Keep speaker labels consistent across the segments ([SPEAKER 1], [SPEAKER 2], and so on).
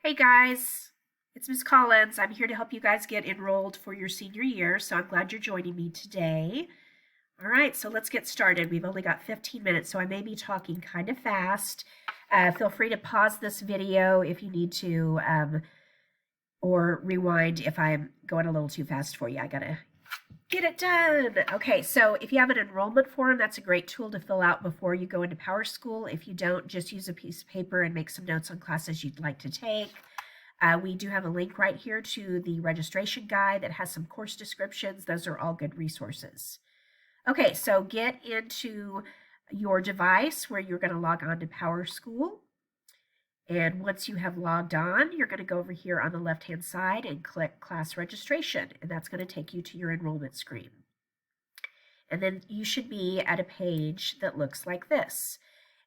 [SPEAKER 1] Hey guys, it's Miss Collins. I'm here to help you guys get enrolled for your senior year, so I'm glad you're joining me today. All right, so let's get started. We've only got 15 minutes, so I may be talking kind of fast. Feel free to pause this video if you need to, or rewind if I'm going a little too fast for you. I gotta get it done. Okay, so if you have an enrollment form, that's a great tool to fill out before you go into Power School. If you don't, just use a piece of paper and make some notes on classes you'd like to take. We do have a link right here to the registration guide that has some course descriptions. Those are all good resources. Okay, so get into your device where you're going to log on to Power School. And once you have logged on, you're going to go over here on the left-hand side and click class registration, and that's going to take you to your enrollment screen. And then you should be at a page that looks like this.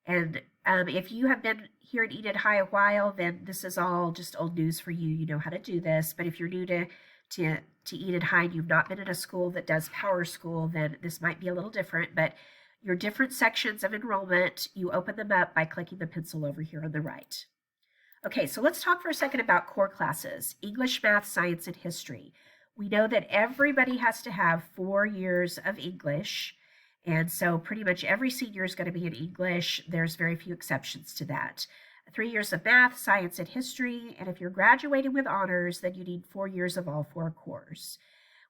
[SPEAKER 1] And if you have been here at Enid High a while, then this is all just old news for you. You know how to do this. But if you're new to Enid High and you've not been in a school that does Power School, then this might be a little different. But your different sections of enrollment, you open them up by clicking the pencil over here on the right. Okay, so let's talk for a second about core classes: English, math, science, and history. We know that everybody has to have 4 years of English. And so pretty much every senior is going to be in English. There's very few exceptions to that. 3 years of math, science, and history. And if you're graduating with honors, then you need 4 years of all 4 cores.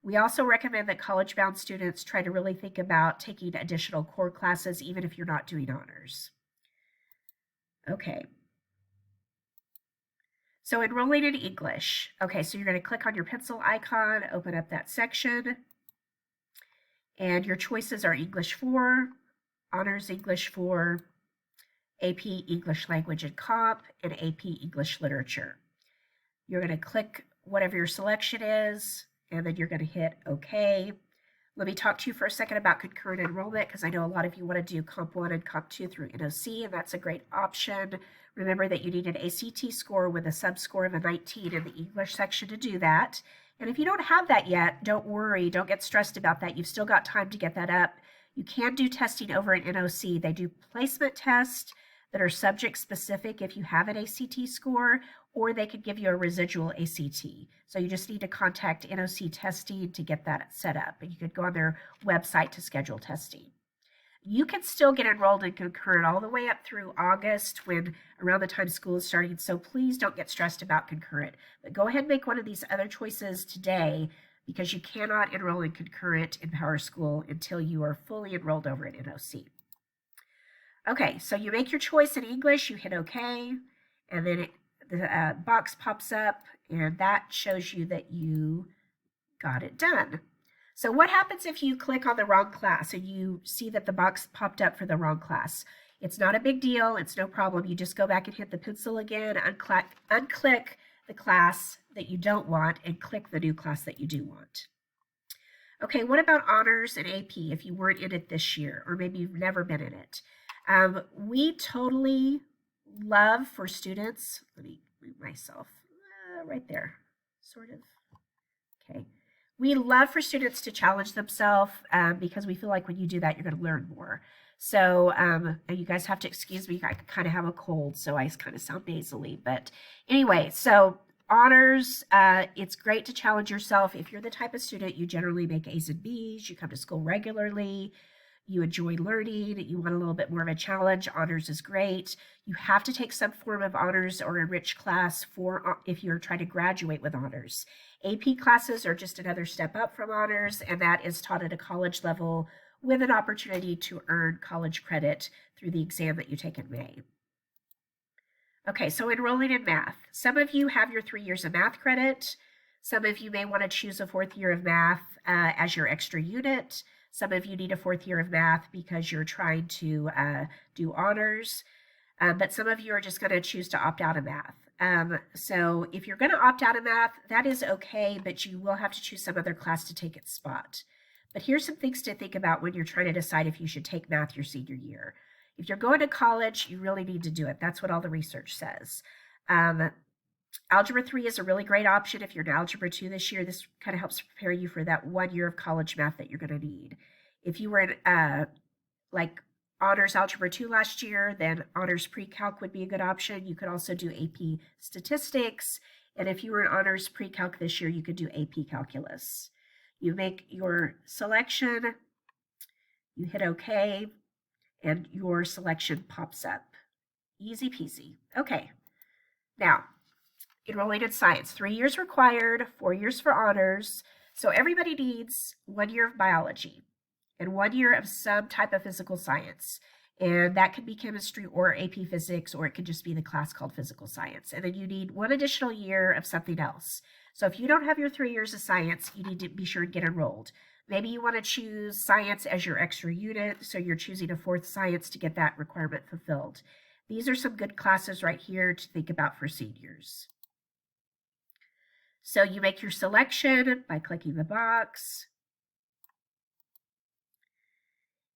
[SPEAKER 1] We also recommend that college-bound students try to really think about taking additional core classes, even if you're not doing honors. Okay. So enrolling in English. Okay, so you're going to click on your pencil icon, open up that section. And your choices are English 4, Honors English 4, AP English Language and Comp, and AP English Literature. You're going to click whatever your selection is, and then you're going to hit OK. Let me talk to you for a second about concurrent enrollment, because I know a lot of you want to do Comp 1 and Comp 2 through NOC, and that's a great option. Remember that you need an ACT score with a sub-score of a 19 in the English section to do that. And if you don't have that yet, don't worry, don't get stressed about that. You've still got time to get that up. You can do testing over at NOC. They do placement tests that are subject specific if you have an ACT score, or they could give you a residual ACT. So you just need to contact NOC testing to get that set up. And you could go on their website to schedule testing. You can still get enrolled in concurrent all the way up through August, when around the time school is starting. So please don't get stressed about concurrent, but go ahead and make one of these other choices today, because you cannot enroll in concurrent in Power School until you are fully enrolled over at NOC. Okay, so you make your choice in English, you hit OK, and then the box pops up, and that shows you that you got it done. So what happens if you click on the wrong class and you see that the box popped up for the wrong class? It's not a big deal. It's no problem. You just go back and hit the pencil again, unclick the class that you don't want, and click the new class that you do want. Okay, what about honors and AP if you weren't in it this year, or maybe you've never been in it? We totally love for students, let me move myself right there, sort of. Okay. We love for students to challenge themselves because we feel like when you do that, you're going to learn more. So and you guys have to excuse me, I kind of have a cold, so I kind of sound nasally. But anyway, so honors, it's great to challenge yourself. If you're the type of student, you generally make A's and B's, you come to school regularly, you enjoy learning, you want a little bit more of a challenge, honors is great. You have to take some form of honors or enriched class for if you're trying to graduate with honors. AP classes are just another step up from honors, and that is taught at a college level with an opportunity to earn college credit through the exam that you take in May. Okay, so enrolling in math. Some of you have your 3 years of math credit. Some of you may want to choose a 4th year of math as your extra unit. Some of you need a 4th year of math because you're trying to do honors. But some of you are just going to choose to opt out of math. So if you're going to opt out of math, that is okay, but you will have to choose some other class to take its spot. But here's some things to think about when you're trying to decide if you should take math your senior year. If you're going to college, you really need to do it. That's what all the research says. Algebra 3 is a really great option if you're in Algebra 2 this year. This kind of helps prepare you for that 1 year of college math that you're going to need. If you were in like Honors Algebra 2 last year, then Honors Pre-Calc would be a good option. You could also do AP Statistics. And if you were in Honors Pre-Calc this year, you could do AP Calculus. You make your selection, you hit OK, and your selection pops up. Easy peasy. Okay. Now, enrolling in science, 3 years required, 4 years for honors. So everybody needs 1 year of biology and 1 year of some type of physical science. And that could be chemistry or AP physics, or it could just be the class called physical science. And then you need 1 additional year of something else. So if you don't have your 3 years of science, you need to be sure to get enrolled. Maybe you want to choose science as your extra unit, so you're choosing a 4th science to get that requirement fulfilled. These are some good classes right here to think about for seniors. So you make your selection by clicking the box.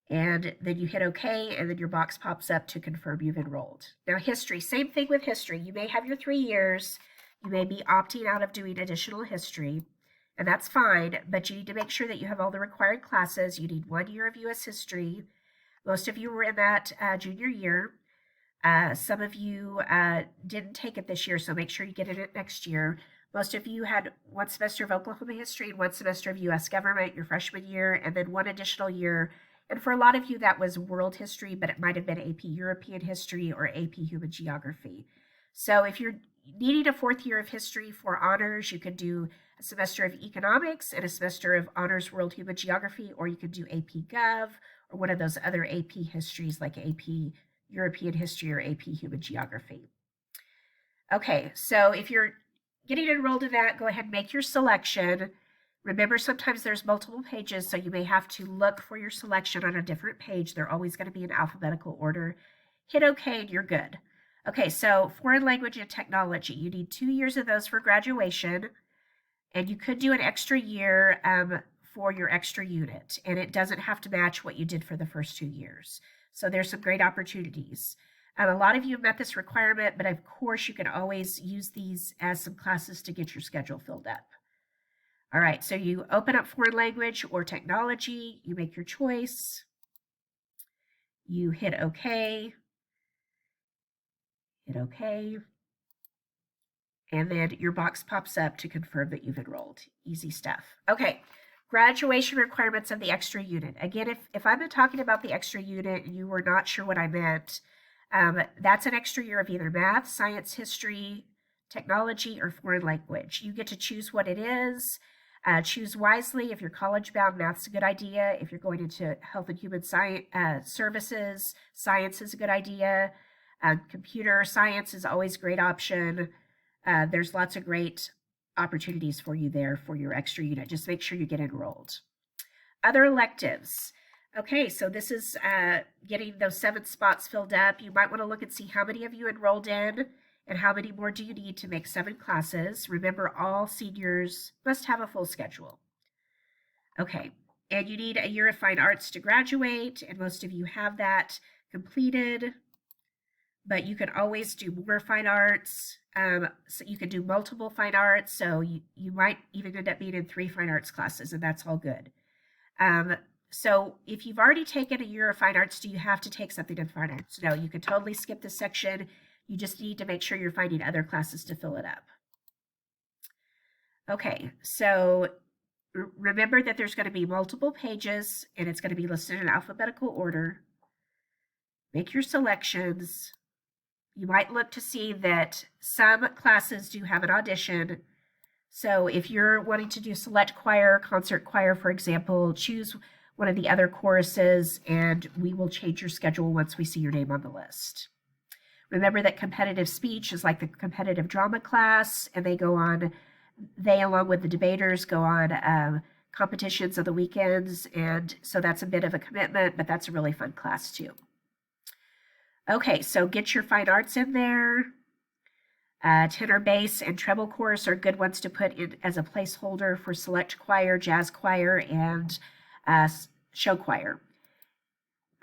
[SPEAKER 1] And then you hit OK, and then your box pops up to confirm you've enrolled. Now, history, same thing with history. You may have your 3 years. You may be opting out of doing additional history, and that's fine, but you need to make sure that you have all the required classes. You need 1 year of U.S. history. Most of you were in that junior year. Some of you didn't take it this year, so make sure you get it next year. Most of you had 1 semester of Oklahoma history and 1 semester of U.S. government your freshman year, and then 1 additional year. And for a lot of you, that was world history, but it might have been AP European history or AP human geography. So if you're needing a 4th year of history for honors, you could do a semester of economics and a semester of honors world human geography, or you could do AP Gov or one of those other AP histories like AP European history or AP human geography. Okay, so if you're getting enrolled in that, go ahead and make your selection. Remember, sometimes there's multiple pages, so you may have to look for your selection on a different page. They're always going to be in alphabetical order. Hit OK and you're good. Okay, so foreign language and technology. You need 2 years of those for graduation, and you could do an extra year for your extra unit, and it doesn't have to match what you did for the first 2 years. So there's some great opportunities. A lot of you have met this requirement, but of course you can always use these as some classes to get your schedule filled up. All right, so you open up foreign language or technology, you make your choice, you hit OK, and then your box pops up to confirm that you've enrolled. Easy stuff. Okay, graduation requirements of the extra unit. Again, if I've been talking about the extra unit and you were not sure what I meant, that's an extra year of either math, science, history, technology, or foreign language. You get to choose what it is. Choose wisely. If you're college-bound, math's a good idea. If you're going into health and human science services, science is a good idea. Computer science is always a great option. There's lots of great opportunities for you there for your extra unit. Just make sure you get enrolled. Other electives. Okay, so this is getting those 7 spots filled up. You might want to look and see how many of you enrolled in and how many more do you need to make 7 classes. Remember, all seniors must have a full schedule. Okay, and you need a year of fine arts to graduate, and most of you have that completed, but you can always do more fine arts. So you can do multiple fine arts, so you might even end up being in 3 fine arts classes, and that's all good. So if you've already taken a year of fine arts, do you have to take something in fine arts? No, you can totally skip this section. You just need to make sure you're finding other classes to fill it up. Okay, so remember that there's going to be multiple pages, and it's going to be listed in alphabetical order. Make your selections. You might look to see that some classes do have an audition. So if you're wanting to do select choir, concert choir, for example, choose one of the other choruses, and we will change your schedule once we see your name on the list. Remember that competitive speech is like the competitive drama class, and they along with the debaters go on competitions on the weekends, and so that's a bit of a commitment, but that's a really fun class too. Okay, so get your fine arts in there. Tenor, bass, and treble chorus are good ones to put in as a placeholder for select choir, jazz choir, and show choir.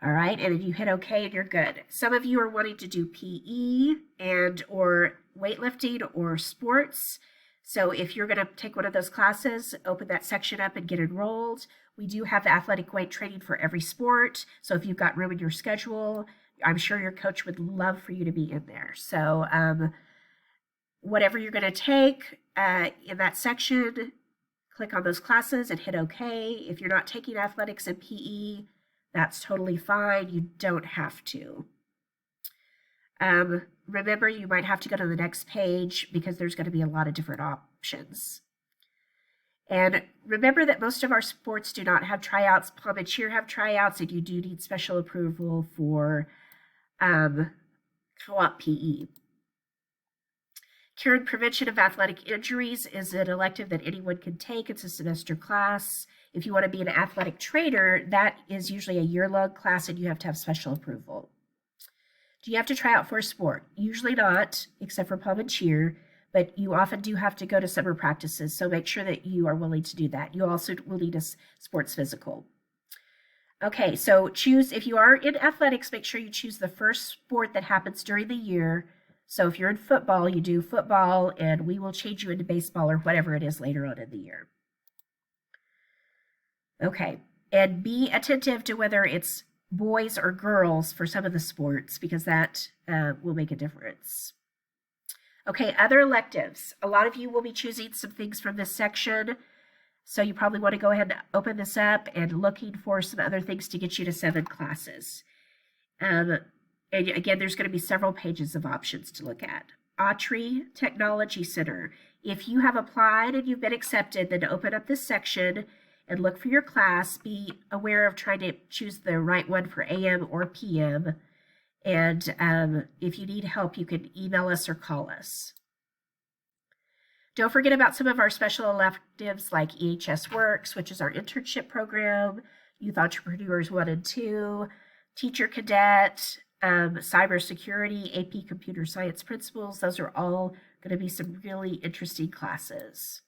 [SPEAKER 1] All right, and if you hit OK and you're good. Some of you are wanting to do PE and or weightlifting or sports. So if you're going to take one of those classes, open that section up and get enrolled. We do have athletic weight training for every sport. So if you've got room in your schedule, I'm sure your coach would love for you to be in there. So whatever you're going to take in that section, click on those classes and hit OK. If you're not taking athletics and PE, that's totally fine. You don't have to. Remember, you might have to go to the next page because there's going to be a lot of different options. And remember that most of our sports do not have tryouts. Pom and cheer have tryouts, and you do need special approval for co-op PE. Cure and prevention of athletic injuries is an elective that anyone can take. It's a semester class. If you want to be an athletic trainer, that is usually a year-long class, and you have to have special approval. Do you have to try out for a sport? Usually not, except for pom and cheer, but you often do have to go to summer practices, so make sure that you are willing to do that. You also will need a sports physical. Okay, so choose, if you are in athletics, make sure you choose the first sport that happens during the year. So if you're in football, you do football, and we will change you into baseball or whatever it is later on in the year. Okay, and be attentive to whether it's boys or girls for some of the sports, because that will make a difference. Okay, other electives. A lot of you will be choosing some things from this section, so you probably want to go ahead and open this up and looking for some other things to get you to 7 classes. And again, there's going to be several pages of options to look at. Autry Technology Center. If you have applied and you've been accepted, then open up this section and look for your class. Be aware of trying to choose the right one for AM or PM. And if you need help, you can email us or call us. Don't forget about some of our special electives like EHS Works, which is our internship program, Youth Entrepreneurs 1 and 2, Teacher Cadet, Cybersecurity, AP Computer Science Principles. Those are all going to be some really interesting classes.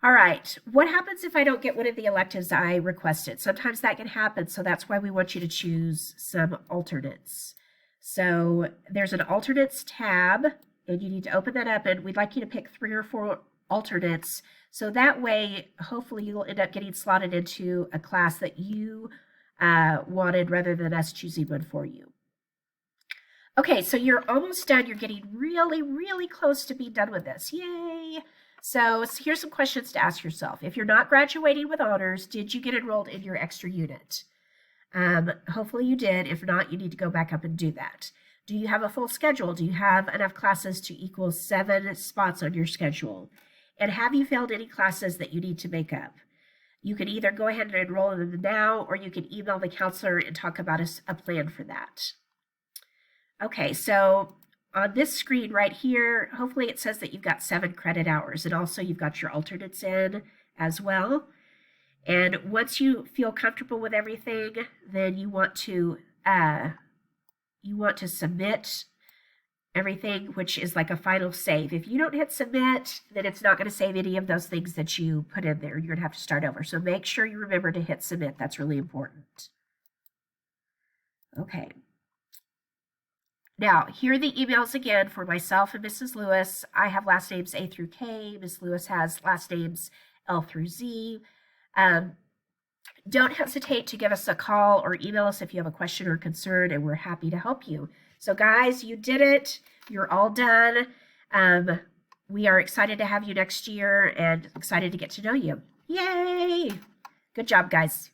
[SPEAKER 1] All right, what happens if I don't get one of the electives I requested? Sometimes that can happen, so that's why we want you to choose some alternates. So there's an alternates tab, and you need to open that up, and we'd like you to pick 3 or 4 alternates, so that way, hopefully you'll end up getting slotted into a class that you wanted rather than us choosing one for you. Okay, so you're almost done. You're getting really, really close to being done with this. Yay! So here's some questions to ask yourself. If you're not graduating with honors, did you get enrolled in your extra unit? Hopefully you did. If not, you need to go back up and do that. Do you have a full schedule? Do you have enough classes to equal 7 spots on your schedule? And have you failed any classes that you need to make up? You can either go ahead and enroll in them now, or you can email the counselor and talk about a plan for that. Okay, so on this screen right here, hopefully it says that you've got 7 credit hours, and also you've got your alternates in as well. And once you feel comfortable with everything, then you want to submit everything, which is like a final save. If you don't hit submit, then it's not going to save any of those things that you put in there. You're going to have to start over. So make sure you remember to hit submit. That's really important. Okay. Now, here are the emails again for myself and Mrs. Lewis. I have last names A through K. Ms. Lewis has last names L through Z. Don't hesitate to give us a call or email us if you have a question or concern, and we're happy to help you. So guys, you did it. You're all done. We are excited to have you next year and excited to get to know you. Yay! Good job, guys.